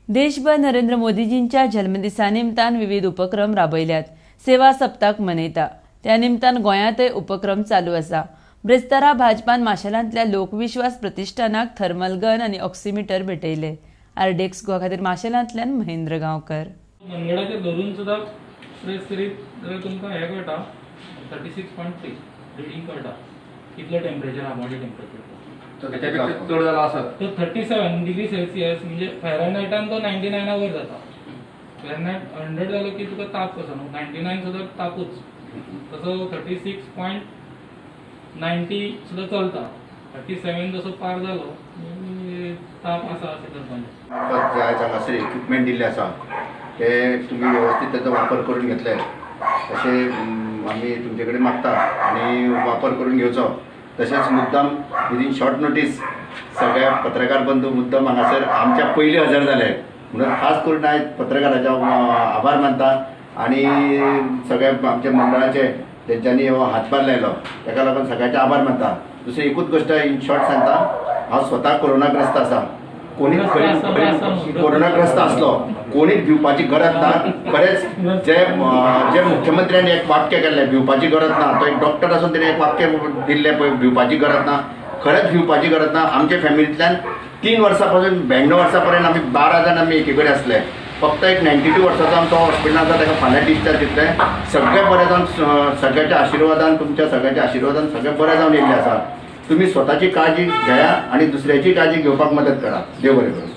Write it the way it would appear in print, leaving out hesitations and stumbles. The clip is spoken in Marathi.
देशभर नरेंद्र मोदीजींच्या जन्मदिसा निमतान विविध उपक्रम राबयल्यात. सेवा सप्ताक मनयता. त्या निमतान गोंयांतय उपक्रम चालू आसा. ब्रेस्तारा भाजपान माशेलांतल्या लोकविश्वास प्रतिश्ठानाक थर्मल गन आनी ऑक्सिमीटर भेटयले. आरडेक्स गोवा खातीर माशेलांतल्यान महेंद्र गांवकर. मनगडाचेर धरून सुद्दां प्रेस करीत जाल्यार तुमकां हें कळटा 36.3 रिडींग कळटा कितलो टेम्परेचर आहा बॉडी टेम्परेचर. चड जाला आसत तो 37 डिग्री सेल्सियस म्हणजे फॅरनहायटान तो 99 वयर जाता. फॅरनहायट 100 जालो की तुका ताप कसो न्हू, 99 सुद्दां तापूच. तसो 36.90 सुद्दां चलता. 37 जसो पार जालो ताप आसा अशें करपाचें. जाय हांगासर इक्विपमेंट दिल्ले आसा ते तुम्ही व्यवस्थित त्याचा वापर करून घेतले असे आम्ही तुमचे कडेन मागता आणि वापर करून घेवचो. तशेंच मुद्दाम विदीन शॉर्ट नोटीस सगळ्या पत्रकार बंधू मुद्दाम हांगासर आमच्या पयलीं हजर जाले म्हणून खास करून आयज पत्रकारांचे आभार मानता आणि सगळ्या आमच्या मंडळाचे तेंच्यांनी हो हातभार लायलो ताका लागून सगळ्यांचे आभार मानता. दुसरी एकूच गोष्ट इन शॉर्ट सांगता, हांव स्वता कोरोनाग्रस्त आसा. कोणी कोरोनाग्रस्त असलो कोणीच भिवपाची गरज ना. खरेंच जे मुख्यमंत्र्यांनी एक वाक्य केल्लें भिवपाची गरज ना, तो एक डॉक्टर आसून ताणें एक वाक्य दिल्लें पळय भिवपाची गरज ना. खरेंच भिवपाची गरज ना. आमच्या फॅमिलींतल्यान 3 वर्सां पासून 92 वर्सां पर्यंत आमी 12 जाण आमी एके कडेन आसले. फक्त एक 92 वर्साचो आमचो हॉस्पिटलांत ताका फाल्यां डिस्चार्ज दितले. सगळें बरें जावन सगळ्याच्या आशिर्वादान तुमच्या सगळ्याच्या आशिर्वादान सगळें बरें जावन येयल्लें आसा. तुम्ही स्वतःची काळजी घ्या आणि दुसऱ्याची काळजी घेवपाक मदत करा. देव बरें करूं.